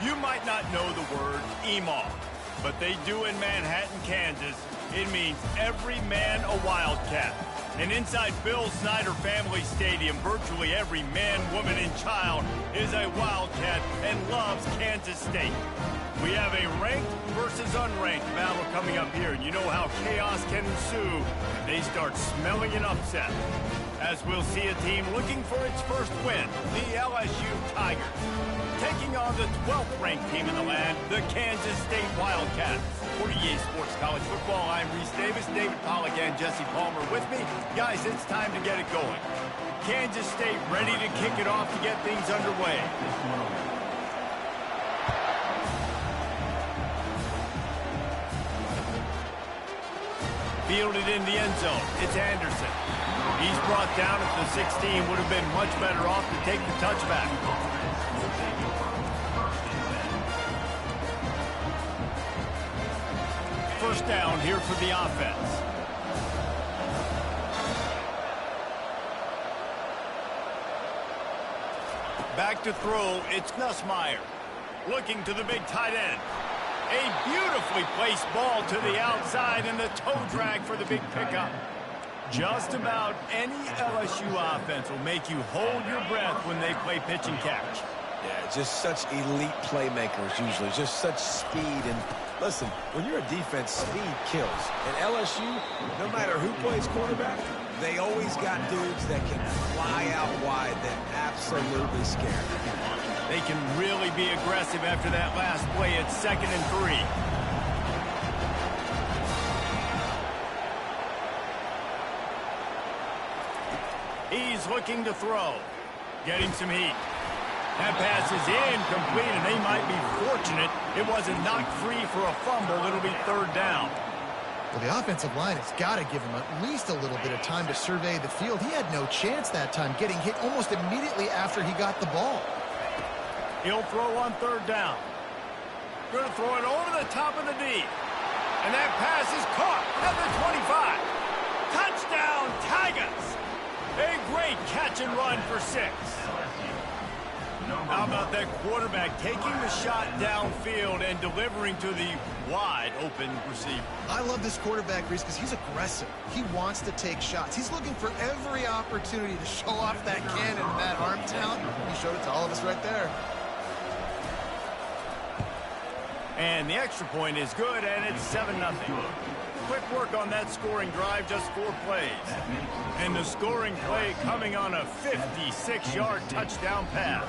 You might not know the word EMAW, but they do in Manhattan, Kansas. It means every man a Wildcat. And inside Bill Snyder Family Stadium, virtually every man, woman, and child is a Wildcat and loves Kansas State. We have a ranked versus unranked battle coming up here, and you know how chaos can ensue if they start smelling an upset. As we'll see a team looking for its first win, the LSU Tigers, taking on the 12th ranked team in the land, the Kansas State Wildcats. For EA Sports College Football, I'm Reese Davis, David Pollack, and Jesse Palmer with me. Guys, it's time to get it going. Kansas State ready to kick it off to get things underway. Fielded in the end zone, it's Anderson. He's brought down at the 16, would have been much better off to take the touchback. First down here for the offense. Back to throw, it's Nussmeier. Looking to the big tight end. A beautifully placed ball to the outside and the toe drag for the big pickup. Just about any LSU offense will make you hold your breath when they play pitch and catch. Yeah, just such elite playmakers usually, just such speed. And listen, when you're a defense, speed kills. And LSU, no matter who plays quarterback, they always got dudes that can fly out wide that absolutely scare. They can really be aggressive after that last play. It's 2nd and 3. He's looking to throw. Getting some heat. That pass is incomplete, and they might be fortunate it wasn't knocked free for a fumble. It'll be 3rd down. Well, the offensive line has got to give him at least a little bit of time to survey the field. He had no chance that time, getting hit almost immediately after he got the ball. He'll throw on 3rd down. Going to throw it over the top of the D. And that pass is caught at the 25. Touchdown, Tigers! A great catch and run for 6. How about that quarterback taking the shot downfield and delivering to the wide open receiver? I love this quarterback, Reese, because he's aggressive. He wants to take shots. He's looking for every opportunity to show off that cannon and that arm talent. He showed it to all of us right there. And the extra point is good, and it's 7-0. Quick work on that scoring drive, just 4 plays. And the scoring play coming on a 56-yard touchdown pass.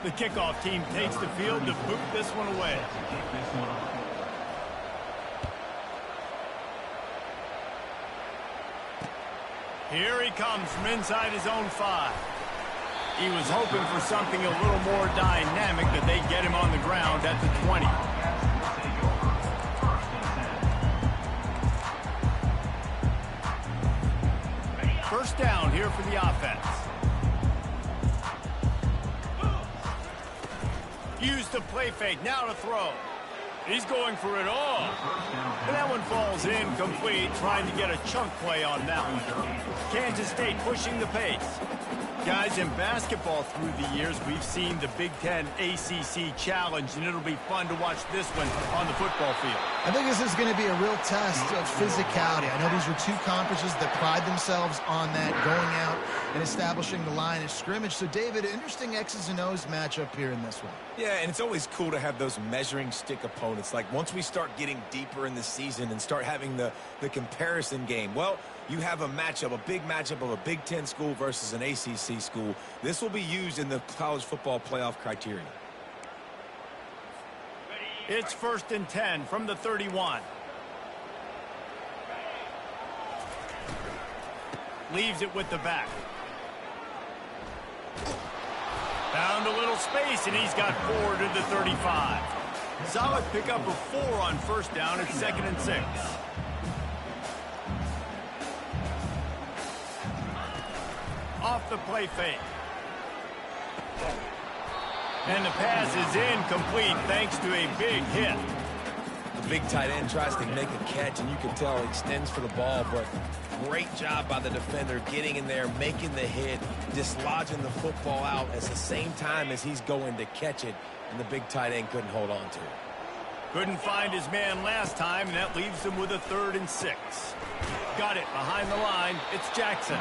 The kickoff team takes the field to boot this one away. Here he comes from inside his own 5. He was hoping for something a little more dynamic, but they get him on the ground at the 20. First down here for the offense. Use the play fake, now to throw. He's going for it all. And that one falls incomplete, trying to get a chunk play on that one. Kansas State pushing the pace. Guys, in basketball through the years, we've seen the Big Ten ACC Challenge, and it'll be fun to watch this one on the football field. I think this is going to be a real test of physicality. I know these were 2 conferences that pride themselves on that, going out and establishing the line of scrimmage. So, David, interesting X's and O's matchup here in this one. Yeah, and it's always cool to have those measuring stick opponents. Like, once we start getting deeper in the season and start having the comparison game, well, you have a matchup, a big matchup of a Big Ten school versus an ACC school. This will be used in the college football playoff criteria. It's 1st and 10 from the 31. Leaves it with the back. Found a little space, and he's got 4 to the 35. Solid pickup of 4 on first down. It's 2nd and 6. Off the play fake. And the pass is incomplete thanks to a big hit. Big tight end tries to make a catch, and you can tell he extends for the ball, but great job by the defender getting in there, making the hit, dislodging the football out at the same time as he's going to catch it, and the big tight end couldn't hold on to it. Couldn't find his man last time, and that leaves him with a 3rd and 6. Got it behind the line. It's Jackson.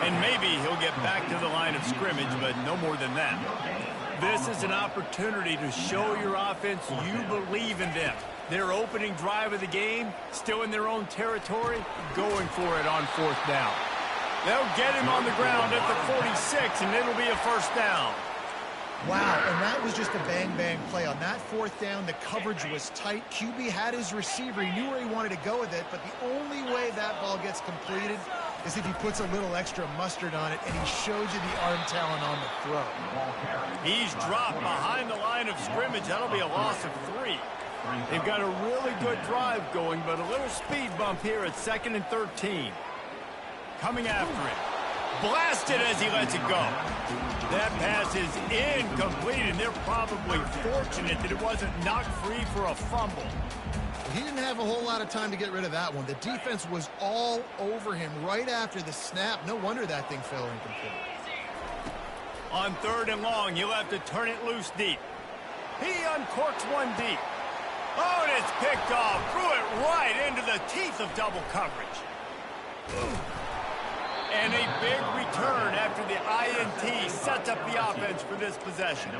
And maybe he'll get back to the line of scrimmage, but no more than that. This is an opportunity to show your offense you believe in them. Their opening drive of the game, still in their own territory, going for it on 4th down. They'll get him on the ground at the 46, and it'll be a 1st down. Wow, and that was just a bang-bang play. On that 4th down, the coverage was tight. QB had his receiver. He knew where he wanted to go with it, but the only way that ball gets completed is if he puts a little extra mustard on it, and he shows you the arm talent on the throw. He's dropped behind the line of scrimmage. That'll be a loss of 3. They've got a really good drive going, but a little speed bump here at 2nd and 13. Coming after it. Blasted as he lets it go. That pass is incomplete, and they're probably fortunate that it wasn't knocked free for a fumble. He didn't have a whole lot of time to get rid of that one. The defense was all over him right after the snap. No wonder that thing fell incomplete. On 3rd and long, he'll have to turn it loose deep. He uncorks one deep. Oh, and it's picked off. Threw it right into the teeth of double coverage. And a big return after the INT sets up the offense for this possession.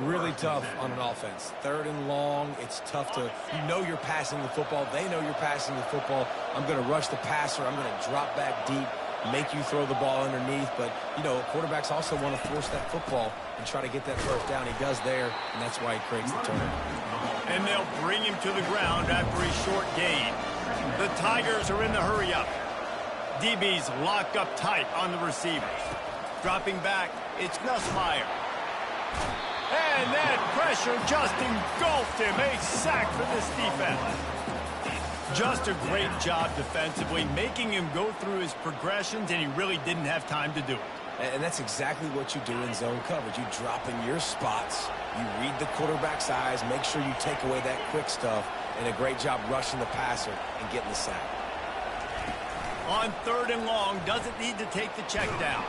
Really tough on an offense. 3rd and long, it's tough to, you know you're passing the football. They know you're passing the football. I'm going to rush the passer. I'm going to drop back deep, make you throw the ball underneath. But, you know, quarterbacks also want to force that football and try to get that 1st down. He does there, and that's why he creates the turnover. And they'll bring him to the ground after a short gain. The Tigers are in the hurry-up. DB's locked up tight on the receivers. Dropping back, it's Nussmeier. And that pressure just engulfed him. A sack for this defense. Just a great job defensively, making him go through his progressions, and he really didn't have time to do it. And that's exactly what you do in zone coverage. You drop in your spots, you read the quarterback's eyes, make sure you take away that quick stuff, and a great job rushing the passer and getting the sack. On 3rd and long, doesn't need to take the check down.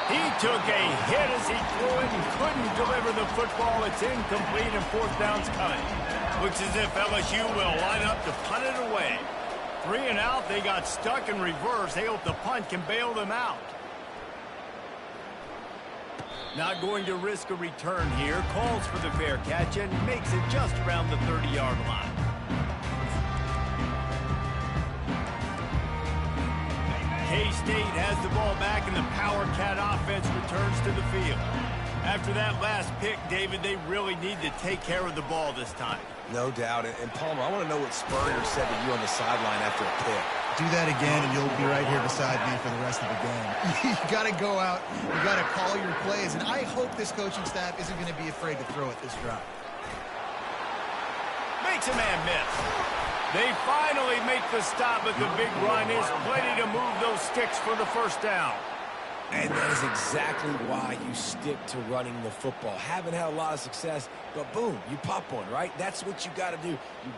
He took a hit as he threw it and couldn't deliver the football. It's incomplete and 4th down's coming. Looks as if LSU will line up to punt it away. 3 and out, they got stuck in reverse. They hope the punt can bail them out. Not going to risk a return here. Calls for the fair catch and makes it just around the 30-yard line. KState has the ball back, and the Power Cat offense returns to the field. After that last pick, David, they really need to take care of the ball this time. No doubt. And Palmer, I want to know what Spurrier said to you on the sideline after a pick. Do that again, and you'll be right here beside me for the rest of the game. You got to go out. You got to call your plays, and I hope this coaching staff isn't going to be afraid to throw it this drive. Makes a man miss. They finally make the stop, but the big run is plenty to move those sticks for the 1st down. And that is exactly why you stick to running the football. Haven't had a lot of success, but boom, you pop one, right? That's what you got to do.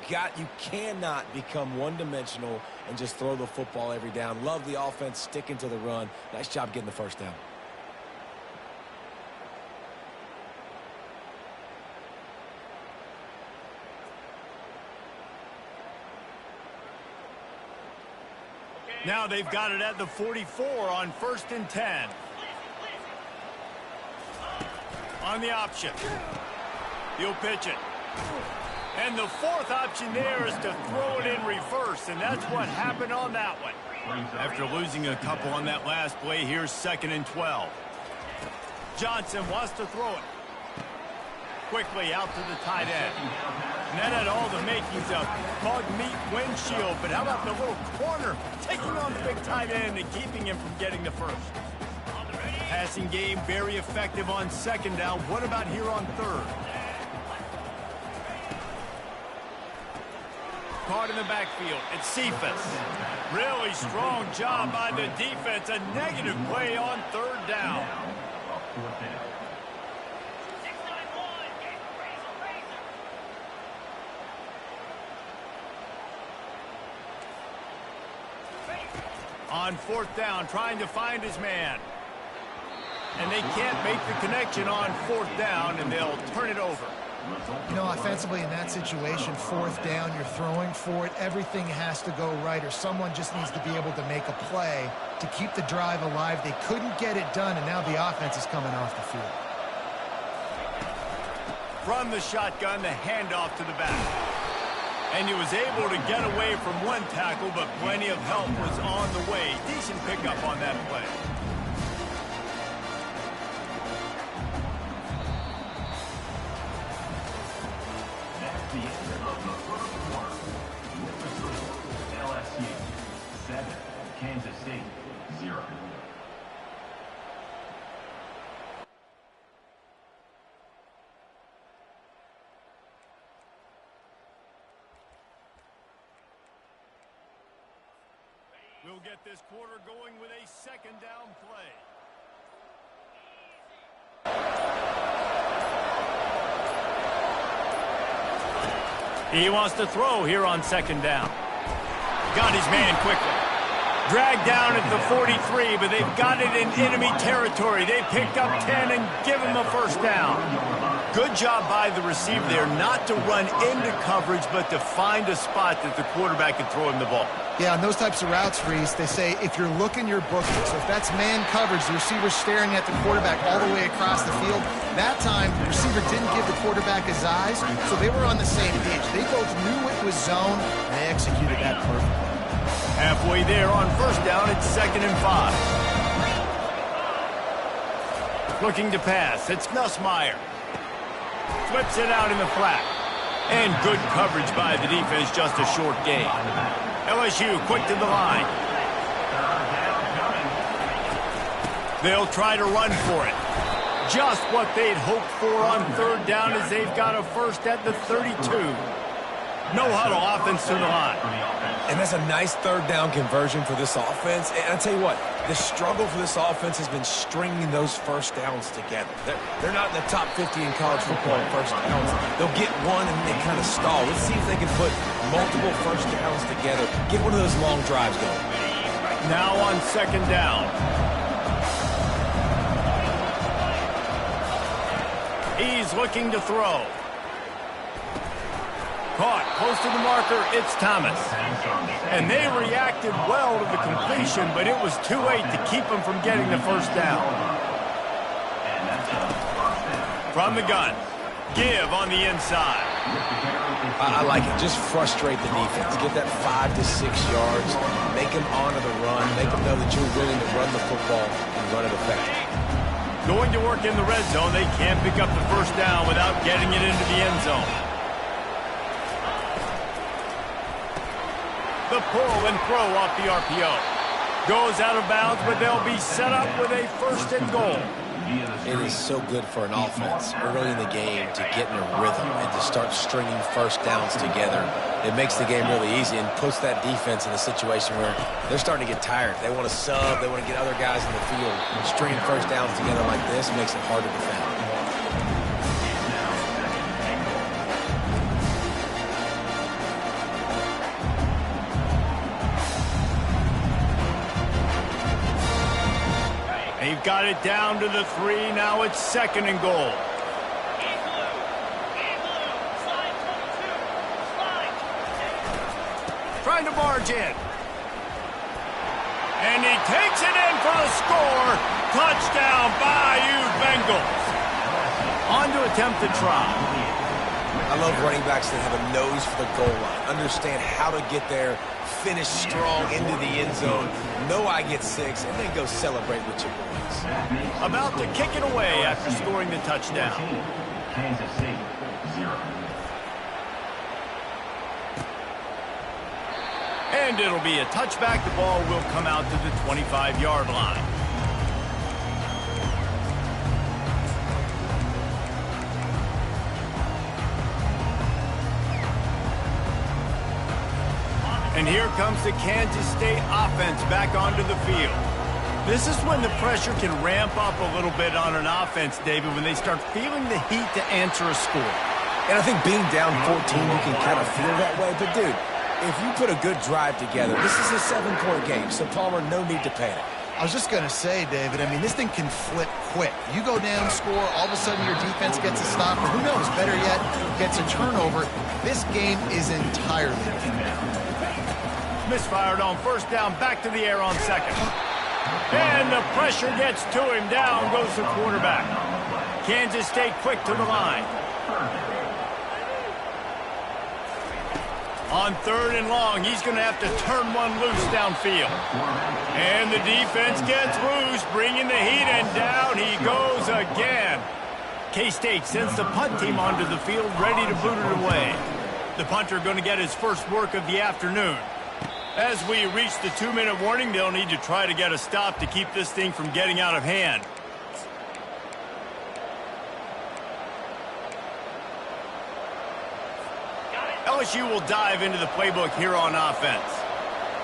You cannot become one-dimensional and just throw the football every down. Love the offense, sticking to the run. Nice job getting the 1st down. Now they've got it at the 44 on 1st and 10. On the option. He'll pitch it. And the 4th option there is to throw it in reverse, and that's what happened on that one. After losing a couple on that last play, here's 2nd and 12. Johnson wants to throw it. Quickly out to the tight end. And that had all the makings of bug meat windshield, but how about the little corner taking on the big tight end and keeping him from getting the 1st? Passing game very effective on 2nd down. What about here on 3rd? Caught in the backfield. It's Cephas. Really strong job by the defense. A negative play on 3rd down. on 4th down, trying to find his man. And they can't make the connection on 4th down, and they'll turn it over. You know, offensively in that situation, 4th down, you're throwing for it. Everything has to go right, or someone just needs to be able to make a play to keep the drive alive. They couldn't get it done, and now the offense is coming off the field. From the shotgun, the handoff to the back. And he was able to get away from one tackle, but plenty of help was on the way. Decent pickup on that play. That's the end of the first quarter. With the score, LSU 7, Kansas State 0. We'll get this quarter going with a 2nd down play. He wants to throw here on 2nd down. Got his man quickly. Dragged down at the 43, but they've got it in enemy territory. They picked up 10 and give him a 1st down. Good job by the receiver there not to run into coverage, but to find a spot that the quarterback can throw him the ball. Yeah, on those types of routes, Reese, they say if you're looking, you're booking. So if that's man coverage, the receiver's staring at the quarterback all the way across the field. That time, the receiver didn't give the quarterback his eyes, so they were on the same page. They both knew it was zone, and they executed that perfectly. Halfway there on 1st down, it's 2nd and 5. Looking to pass, it's Nussmeier. Flips it out in the flat. And good coverage by the defense, just a short gain. LSU quick to the line. They'll try to run for it. Just what they'd hoped for on 3rd down as they've got a 1st at the 32. No huddle offense to the line. And that's a nice 3rd down conversion for this offense. And I tell you what, the struggle for this offense has been stringing those 1st downs together. They're not in the top 50 in college football in 1st downs. They'll get one and they kind of stall. Let's see if they can put multiple 1st downs together. Get one of those long drives going. Now on 2nd down. He's looking to throw. Caught close to the marker, it's Thomas. And they reacted well to the completion, but it was too late to keep them from getting the 1st down. From the gun, give on the inside. I like it. Just frustrate the defense. Get that 5 to 6 yards. Make them honor the run. Make them know that you're willing to run the football and run it effectively. Going to work in the red zone, they can't pick up the 1st down without getting it into the end zone. The pull and throw off the RPO. Goes out of bounds, but they'll be set up with a 1st and goal. It is so good for an offense early in the game to get in a rhythm and to start stringing 1st downs together. It makes the game really easy and puts that defense in a situation where they're starting to get tired. They want to sub. They want to get other guys in the field. Stringing 1st downs together like this makes it hard to defend. They've got it down to the 3. Now it's 2nd and goal. Trying to barge in. And he takes it in for the score. Touchdown, Bayou Bengals. On to attempt the try. I love running backs that have a nose for the goal line. Understand how to get there, finish strong into the end zone. Know I get 6, and then go celebrate with your boys. About to kick it away after scoring the touchdown. Kansas State 0. And it'll be a touchback. The ball will come out to the 25-yard line. And here comes the Kansas State offense back onto the field. This is when the pressure can ramp up a little bit on an offense, David, when they start feeling the heat to answer a score. And I think being down 14, you can kind of feel that way. But, dude, If you put a good drive together, this is a 7-point game, so Palmer, no need to panic. I was just going to say, David, I mean, this thing can flip quick. You go down, score, all of a sudden your defense gets a stop, or who knows, better yet, gets a turnover. This game is entirely different. Misfired on first down, back to the air on second. And the pressure gets to him. Down goes the quarterback. Kansas State quick to the line. On 3rd and long, he's going to have to turn one loose downfield. And the defense gets loose, bringing the heat, and down he goes again. K-State sends the punt team onto the field, ready to boot it away. The punter going to get his first work of the afternoon. As we reach the 2-minute warning, they'll need to try to get a stop to keep this thing from getting out of hand. LSU will dive into the playbook here on offense.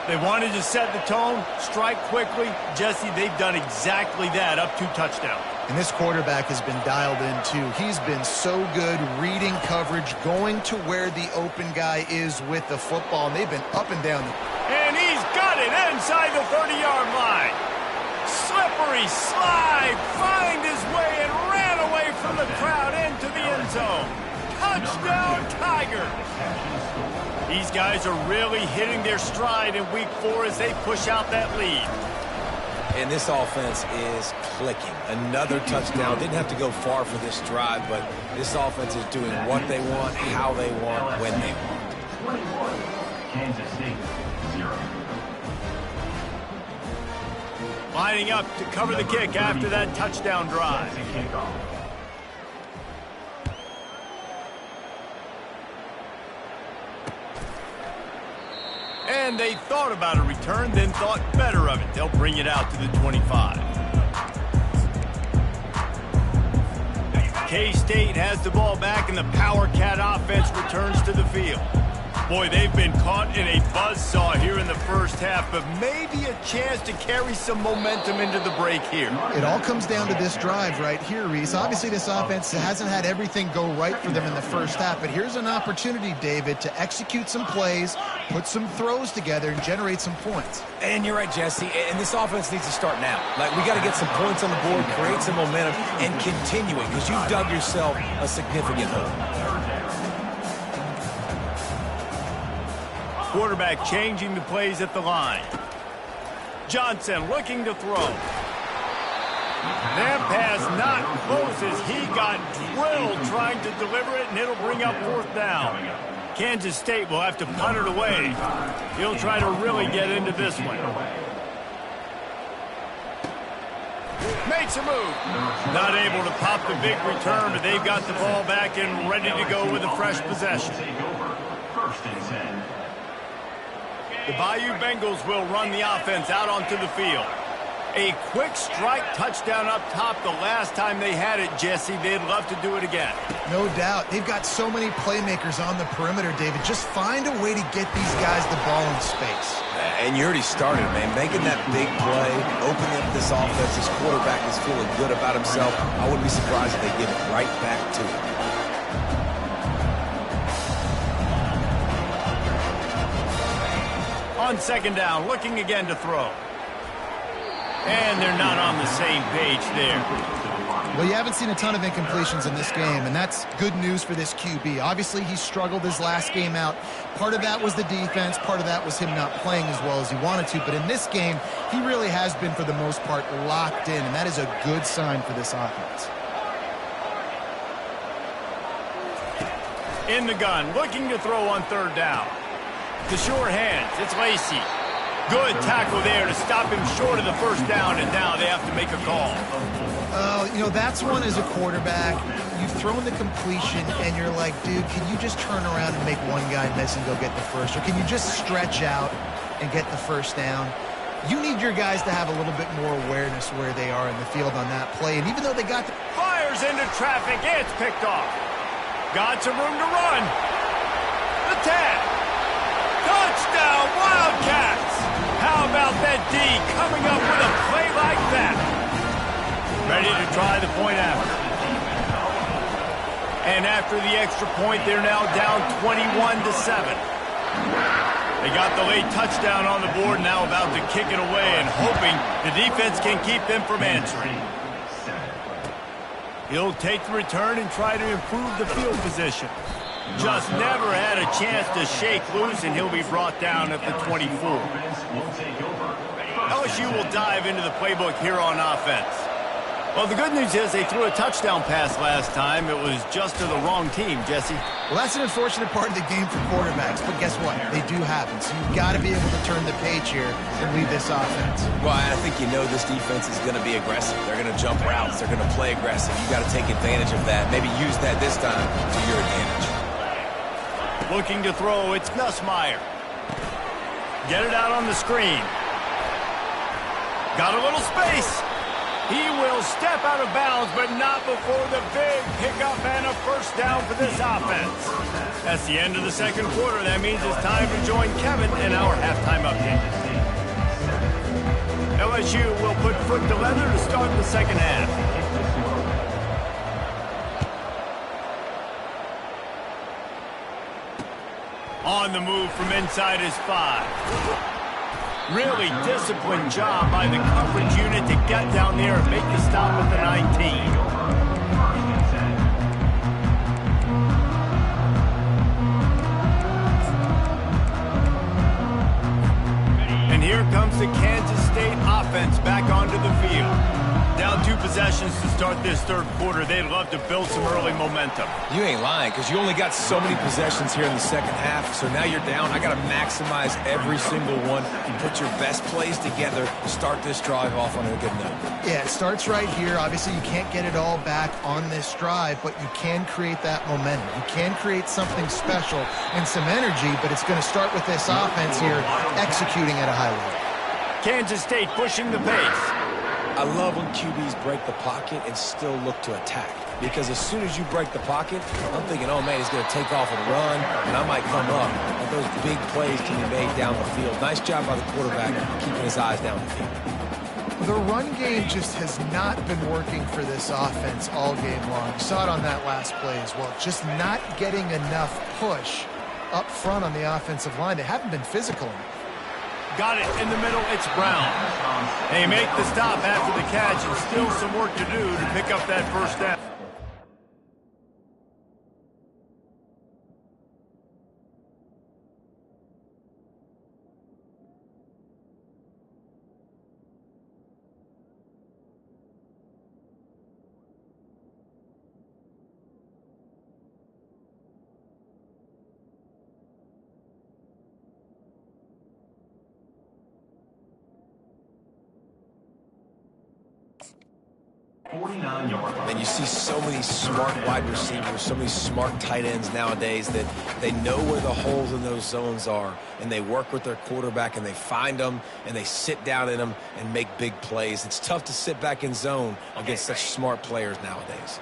They wanted to set the tone, strike quickly. Jesse, they've done exactly that, up 2 touchdowns. And this quarterback has been dialed in, too. He's been so good reading coverage, going to where the open guy is with the football, and they've been up and down. And he's got it inside the 30-yard line. Slippery slide, find his way and ran away from the crowd into the end zone. Touchdown, Tiger. These guys are really hitting their stride in week 4 as they push out that lead. And this offense is clicking. Another touchdown. Didn't have to go far for this drive, but this offense is doing what they want, how they want, when they want. 21, Kansas State, 0. Lining up to cover the kick after that touchdown drive. And they thought about a return, then thought better of it. They'll bring it out to the 25. K-State has the ball back, and the Power Cat offense returns to the field. Boy, they've been caught in a buzzsaw here in the first half, but maybe a chance to carry some momentum into the break here. It all comes down to this drive right here, Reese. Obviously, this offense hasn't had everything go right for them in the first half, but here's an opportunity, David, to execute some plays, put some throws together, and generate some points. And you're right, Jesse, and this offense needs to start now. Like, we got to get some points on the board, create some momentum, and continue it, because you've dug yourself a significant hole. Quarterback changing the plays at the line. Johnson looking to throw. That pass not close as he got drilled trying to deliver it, and it'll bring up 4th down. Kansas State will have to punt it away. He'll try to really get into this one. Makes a move. Not able to pop the big return, but they've got the ball back and ready to go with a fresh possession. First and 10. The Bayou Bengals will run the offense out onto the field. A quick strike touchdown up top the last time they had it, Jesse. They'd love to do it again. No doubt. They've got so many playmakers on the perimeter, David. Just find a way to get these guys the ball in space. And you already started, man. Making that big play, opening up this offense. This quarterback is feeling good about himself. I wouldn't be surprised if they give it right back to him. On 2nd down, looking again to throw. And they're not on the same page there. Well, you haven't seen a ton of incompletions in this game, and that's good news for this QB. Obviously, he struggled his last game out. Part of that was the defense. Part of that was him not playing as well as he wanted to. But in this game, he really has been, for the most part, locked in, and that is a good sign for this offense. In the gun, looking to throw on 3rd down. The short hands, it's Lacey. Good tackle there to stop him short of the 1st down, and now they have to make a call. You know, that's one as a quarterback. You've thrown the completion, and you're like, dude, can you just turn around and make one guy miss and go get the first? Or can you just stretch out and get the 1st down? You need your guys to have a little bit more awareness where they are in the field on that play. And even though they got Fires into traffic, it's picked off. Got some room to run. The 10. Touchdown, Wildcats! How about that D coming up with a play like that? Ready to try the point after. And after the extra point, they're now down 21-7. They got the late touchdown on the board, now about to kick it away and hoping the defense can keep them from answering. He'll take the return and try to improve the field position. Just never had a chance to shake loose, and he'll be brought down at the 24. LSU will dive into the playbook here on offense. Well, the good news is they threw a touchdown pass last time. It was just to the wrong team, Jesse. Well, that's an unfortunate part of the game for quarterbacks, but guess what? They do happen, so you've got to be able to turn the page here and lead this offense. Well, I think you know this defense is going to be aggressive. They're going to jump routes. They're going to play aggressive. You got to take advantage of that. Maybe use that this time to your advantage. Looking to throw, it's Nussmeier. Get it out on the screen. Got a little space. He will step out of bounds, but not before the big pickup and a first down for this offense. That's the end of the second quarter. That means it's time to join Kevin in our halftime update. LSU will put foot to leather to start the second half. On the move from inside his 5. Really disciplined job by the coverage unit to get down there and make the stop at the 19. And here comes the Kansas State offense back onto the field. Down 2 possessions to start this third quarter. They'd love to build some early momentum. You ain't lying, because you only got so many possessions here in the second half, so now you're down. I got to maximize every single one and put your best plays together to start this drive off on a good note. Yeah, it starts right here. Obviously, you can't get it all back on this drive, but you can create that momentum. You can create something special and some energy, but it's going to start with this offense here executing at a high level. Kansas State pushing the pace. I love when QBs break the pocket and still look to attack. Because as soon as you break the pocket, I'm thinking, oh, man, he's going to take off and run, and I might come up. But those big plays can be made down the field. Nice job by the quarterback keeping his eyes down the field. The run game just has not been working for this offense all game long. You saw it on that last play as well. Just not getting enough push up front on the offensive line. They haven't been physical enough. Got it in the middle, it's Brown. They make the stop after the catch and still some work to do to pick up that first down. And you see so many smart wide receivers, so many smart tight ends nowadays that they know where the holes in those zones are, and they work with their quarterback, and they find them, and they sit down in them and make big plays. It's tough to sit back in zone against such smart players nowadays.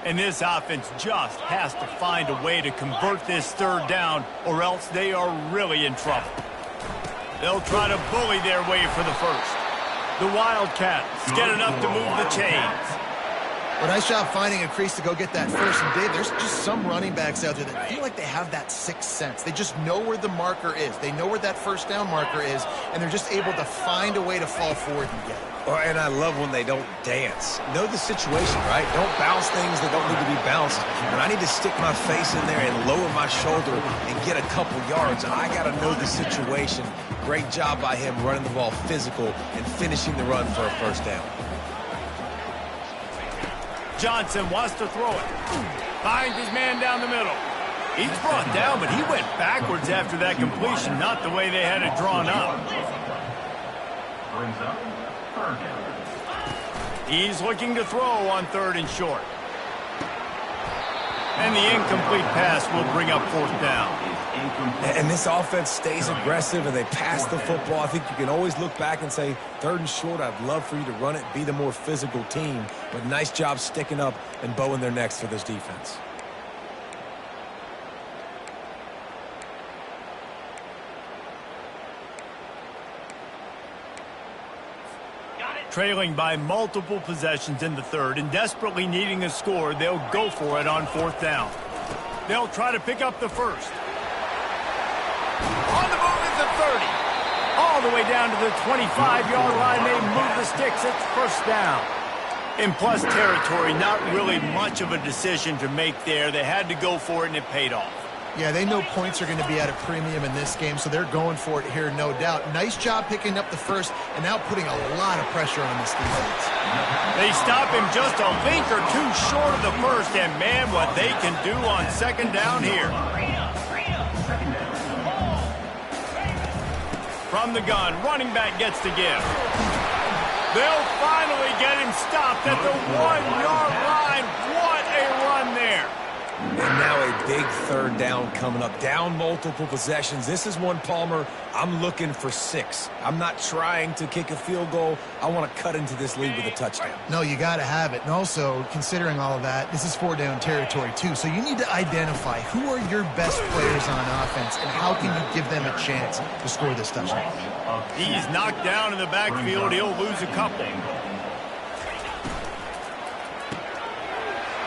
And this offense just has to find a way to convert this third down, or else they are really in trouble. They'll try to bully their way for the first. The Wildcats get enough to move the chains. Well, nice job finding a crease to go get that first. And, Dave, there's just some running backs out there that feel like they have that sixth sense. They just know where the marker is. They know where that first down marker is, and they're just able to find a way to fall forward and get it. Oh, and I love when they don't dance. Know the situation, right? Don't bounce things that don't need to be bounced. When I need to stick my face in there and lower my shoulder and get a couple yards, I got to know the situation. Great job by him running the ball physical and finishing the run for a first down. Johnson wants to throw it. Finds his man down the middle. He's brought down, but he went backwards after that completion, not the way they had it drawn up. Brings up third down. He's looking to throw on third and short. And the incomplete pass will bring up fourth down. And this offense stays aggressive and they pass the football. I think you can always look back and say, third and short, I'd love for you to run it, be the more physical team. But nice job sticking up and bowing their necks for this defense. Trailing by multiple possessions in the third and desperately needing a score, they'll go for it on fourth down. They'll try to pick up the first. On the move the 30. All the way down to the 25-yard line. They move the sticks. It's first down. In plus territory, not really much of a decision to make there. They had to go for it, and it paid off. Yeah, they know points are going to be at a premium in this game, so they're going for it here, no doubt. Nice job picking up the first and now putting a lot of pressure on this defense. They stop him just a link or two short of the first, and man, what they can do on second down here. From the gun, running back gets the give. They'll finally get him stopped at the 1-yard line. What a run there. And now a big third down coming up. Down multiple possessions. This is one, Palmer, I'm looking for 6. I'm not trying to kick a field goal. I want to cut into this lead with a touchdown. No, you got to have it. And also, considering all of that, this is 4-down territory too. So you need to identify who are your best players on offense and how can you give them a chance to score this touchdown. He's knocked down in the backfield. He'll lose a couple.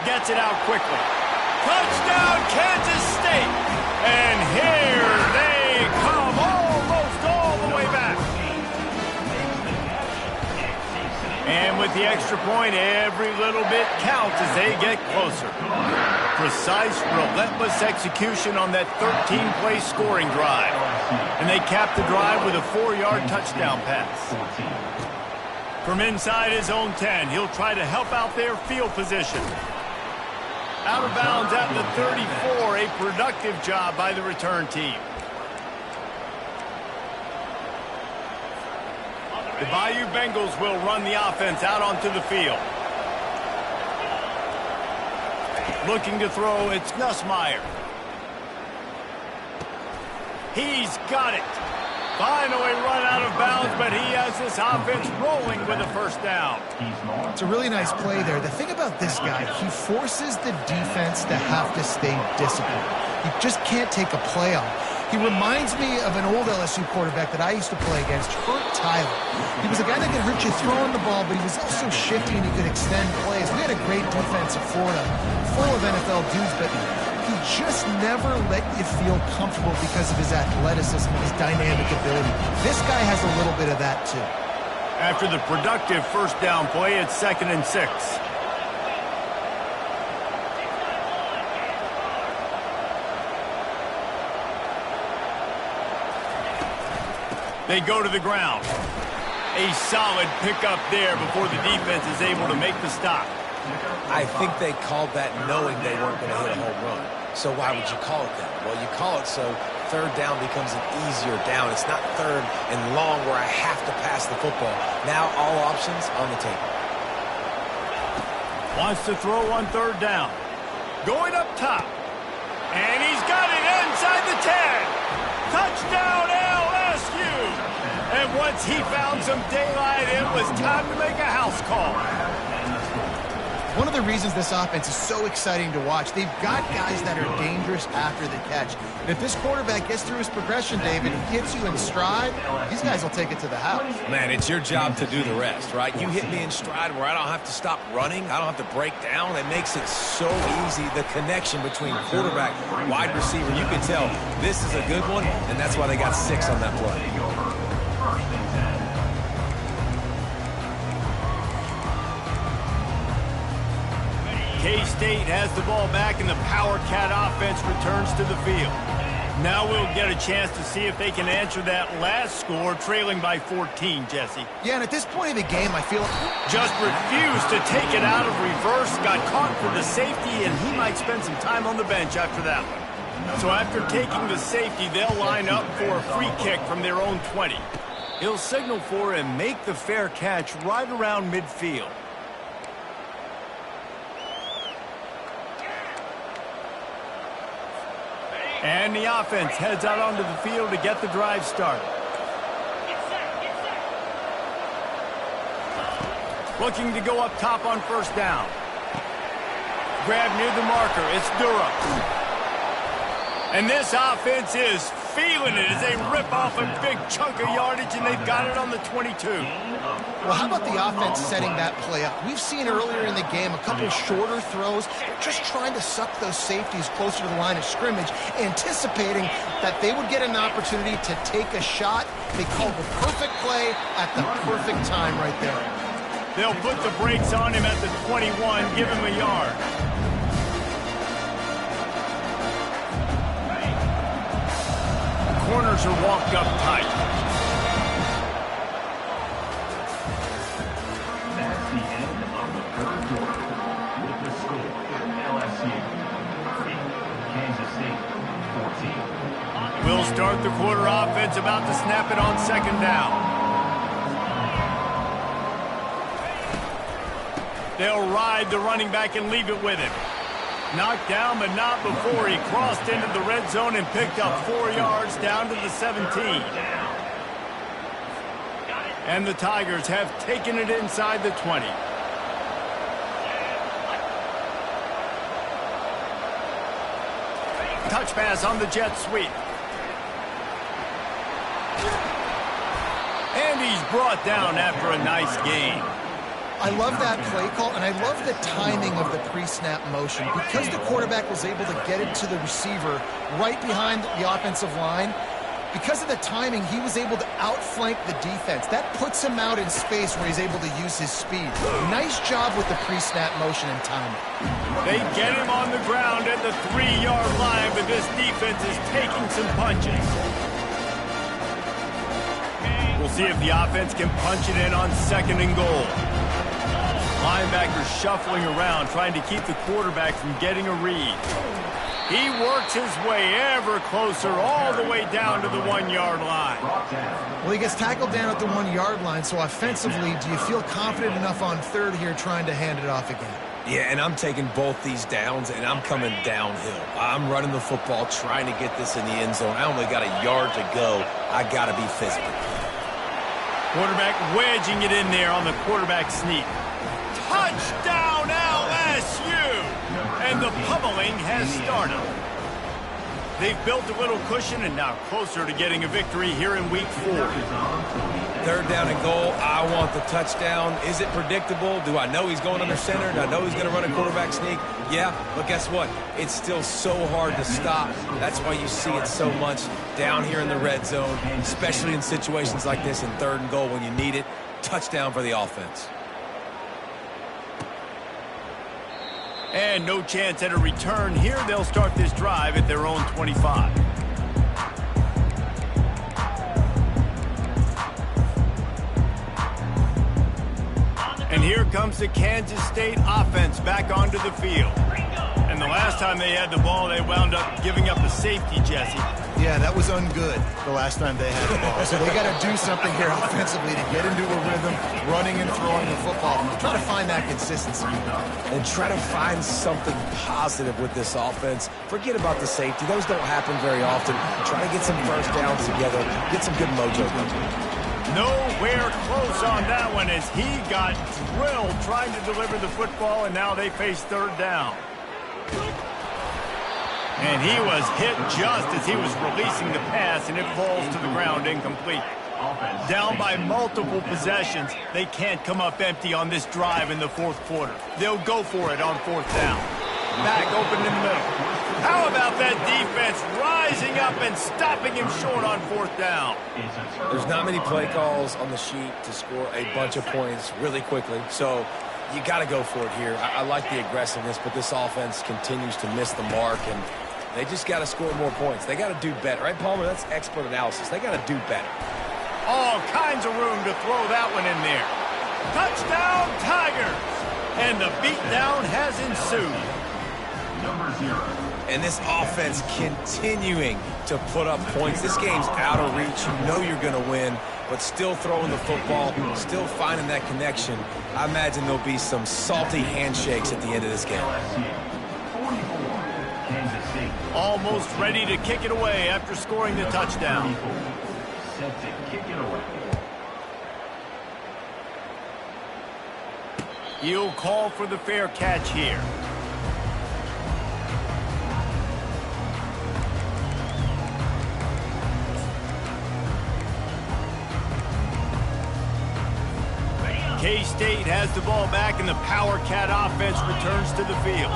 Gets it out quickly. Touchdown, Kansas State. And here they come, almost all the way back. And with the extra point, every little bit counts as they get closer. Precise, relentless execution on that 13-play scoring drive. And they cap the drive with a 4-yard touchdown pass. From inside his own 10, he'll try to help out their field position. Out of bounds at the 34, a productive job by the return team. The Bayou Bengals will run the offense out onto the field. Looking to throw, it's Nussmeier. He's got it. Finally run out of bounds, but he has this offense rolling with a first down. It's a really nice play there. The thing about this guy, he forces the defense to have to stay disciplined. He just can't take a play off. He reminds me of an old LSU quarterback that I used to play against, Hurt Tyler. He was a guy that could hurt you throwing the ball, but he was also shifty and he could extend plays. We had a great defense at Florida, full of NFL dudes, but he just never let you feel comfortable because of his athleticism and his dynamic ability. This guy has a little bit of that too. After the productive first down play, it's 2nd and 6. They go to the ground. A solid pickup there before the defense is able to make the stop. I think they called that knowing they weren't going to hit a home run. So why would you call it that? Well, you call it so third down becomes an easier down. It's not third and long where I have to pass the football. Now all options on the table. Wants to throw on third down. Going up top. And he's got it inside the 10. Touchdown LSU. And once he found some daylight, it was time to make a house call. One of the reasons this offense is so exciting to watch, they've got guys that are dangerous after the catch. And if this quarterback gets through his progression, David, and hits you in stride, these guys will take it to the house. Man, it's your job to do the rest, right? You hit me in stride where I don't have to stop running. I don't have to break down. It makes it so easy, the connection between quarterback, wide receiver. You can tell this is a good one, and that's why they got 6 on that play. K-State has the ball back, and the Power Cat offense returns to the field. Now we'll get a chance to see if they can answer that last score, trailing by 14, Jesse. Yeah, and at this point of the game, I feel just refused to take it out of reverse, got caught for the safety, and he might spend some time on the bench after that one. So after taking the safety, they'll line up for a free kick from their own 20. He'll signal for and make the fair catch right around midfield. And the offense heads out onto the field to get the drive started. Looking to go up top on first down. Grab near the marker. It's Durham. And this offense is feeling it as they rip off a big chunk of yardage, and they've got it on the 22. Well, how about the offense setting that play up? We've seen earlier in the game a couple shorter throws, just trying to suck those safeties closer to the line of scrimmage, anticipating that they would get an opportunity to take a shot. They called the perfect play at the perfect time right there. They'll put the brakes on him at the 21, give him a yard. Corners are walked up tight. That's the end of the third quarter. With the score, LSU 30, Kansas State 14. We'll start the quarter offense, about to snap it on second down. They'll ride the running back and leave it with him. Knocked down, but not before he crossed into the red zone and picked up 4 yards down to the 17. And the Tigers have taken it inside the 20. Touch pass on the jet sweep. And he's brought down after a nice gain. I love that play call, and I love the timing of the pre-snap motion. Because the quarterback was able to get it to the receiver right behind the offensive line, because of the timing, he was able to outflank the defense. That puts him out in space where he's able to use his speed. Nice job with the pre-snap motion and timing. They get him on the ground at the 3-yard line, but this defense is taking some punches. We'll see if the offense can punch it in on second and goal. Linebacker shuffling around, trying to keep the quarterback from getting a read. He works his way ever closer, all the way down to the 1-yard line. Well, he gets tackled down at the 1-yard line, so offensively, do you feel confident enough on third here trying to hand it off again? Yeah, and I'm taking both these downs, and I'm coming downhill. I'm running the football, trying to get this in the end zone. I only got a yard to go. I got to be physical. Quarterback wedging it in there on the quarterback sneak. Touchdown, LSU! And the pummeling has started. They've built a little cushion and now closer to getting a victory here in week 4. Third down and goal. I want the touchdown. Is it predictable? Do I know he's going under center? Do I know he's going to run a quarterback sneak? Yeah, but guess what? It's still so hard to stop. That's why you see it so much down here in the red zone, especially in situations like this in third and goal when you need it. Touchdown for the offense. And no chance at a return here. They'll start this drive at their own 25. And here comes the Kansas State offense back onto the field. And the last time they had the ball, they wound up giving up a safety, Jesse. Yeah, that was ungood the last time they had the ball. So they got to do something here offensively to get into a rhythm, running and throwing the football. Try to find that consistency. And try to find something positive with this offense. Forget about the safety. Those don't happen very often. Try to get some first downs together. Get some good mojo going. Nowhere close on that one as he got drilled trying to deliver the football, and now they face third down. And he was hit just as he was releasing the pass, and it falls to the ground incomplete. Down by multiple possessions, they can't come up empty on this drive in the fourth quarter. They'll go for it on fourth down. Back open in the middle. How about that defense rising up and stopping him short on fourth down? There's not many play calls on the sheet to score a bunch of points really quickly, so you got to go for it here. I like the aggressiveness, but this offense continues to miss the mark, and they just got to score more points. They got to do better. Right, Palmer? That's expert analysis. They got to do better. All kinds of room to throw that one in there. Touchdown, Tigers! And the beatdown has ensued. Number 0. And this offense continuing to put up points. This game's out of reach. You know you're going to win, but still throwing the football, still finding that connection. I imagine there'll be some salty handshakes at the end of this game. Kansas State. Almost ready to kick it away after scoring the touchdown. Set to kick it away. He'll call for the fair catch here. K-State has the ball back, and the Power Cat offense returns to the field.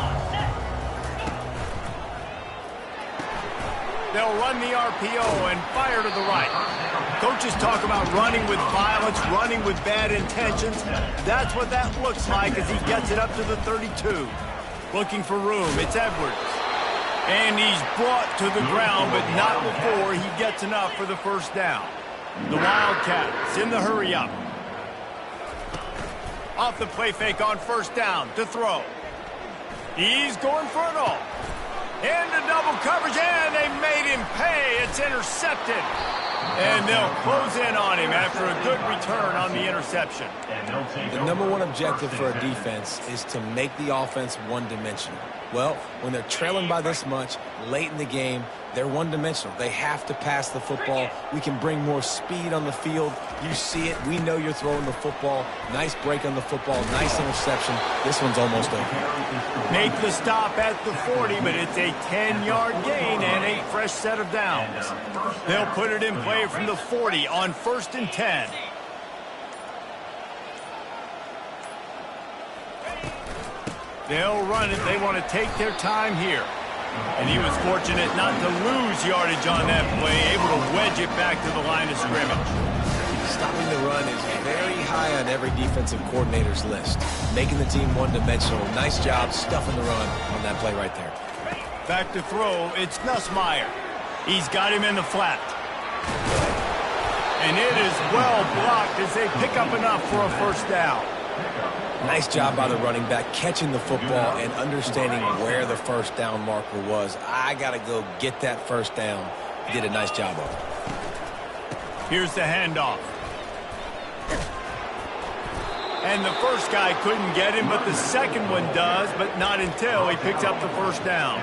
They'll run the RPO and fire to the right. Coaches talk about running with violence, running with bad intentions. That's what that looks like as he gets it up to the 32. Looking for room. It's Edwards. And he's brought to the ground, but not before he gets enough for the first down. The Wildcats in the hurry-up. Off the play fake on first down to throw. He's going for it all. Into double coverage, and they made him pay. It's intercepted. And they'll close in on him after a good return on the interception. The number one objective for a defense is to make the offense one-dimensional. Well, when they're trailing by this much, late in the game, they're one-dimensional. They have to pass the football. We can bring more speed on the field. You see it. We know you're throwing the football. Nice break on the football. Nice interception. This one's almost over. Make the stop at the 40, but it's a 10-yard gain and a fresh set of downs. They'll put it in play from the 40 on 1st and 10. They'll run it. They want to take their time here. And he was fortunate not to lose yardage on that play, able to wedge it back to the line of scrimmage. Stopping the run is very high on every defensive coordinator's list. Making the team one-dimensional. Nice job stuffing the run on that play right there. Back to throw. It's Nussmeier. He's got him in the flat. And it is well blocked as they pick up enough for a first down. Nice job by the running back catching the football and understanding where the first down marker was. I got to go get that first down. He did a nice job of it. Here's the handoff. And the first guy couldn't get him, but the second one does, but not until he picks up the first down.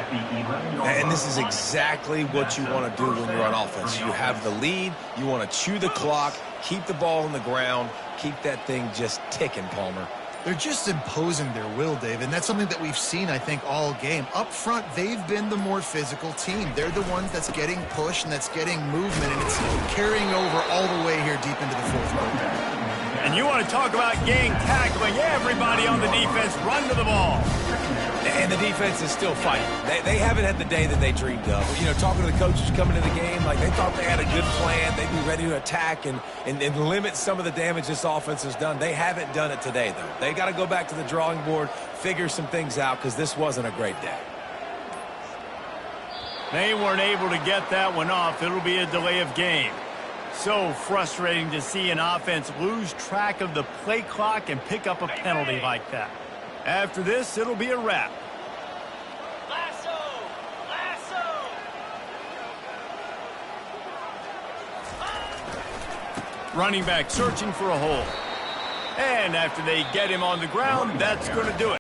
And this is exactly what you want to do when you're on offense. You have the lead. You want to chew the clock, keep the ball on the ground, keep that thing just ticking, Palmer. They're just imposing their will, Dave, and that's something that we've seen, I think, all game. Up front, they've been the more physical team. They're the ones that's getting pushed and that's getting movement, and it's carrying over all the way here deep into the fourth quarter. And you want to talk about gang tackling. Everybody on the defense run to the ball. And the defense is still fighting. They haven't had the day that they dreamed of. You know, talking to the coaches coming into the game, like they thought they had a good plan. They'd be ready to attack and limit some of the damage this offense has done. They haven't done it today, though. They got to go back to the drawing board, figure some things out, because this wasn't a great day. They weren't able to get that one off. It'll be a delay of game. So frustrating to see an offense lose track of the play clock and pick up a penalty like that. After this, it'll be a wrap. Running back searching for a hole. And after they get him on the ground, that's going to do it.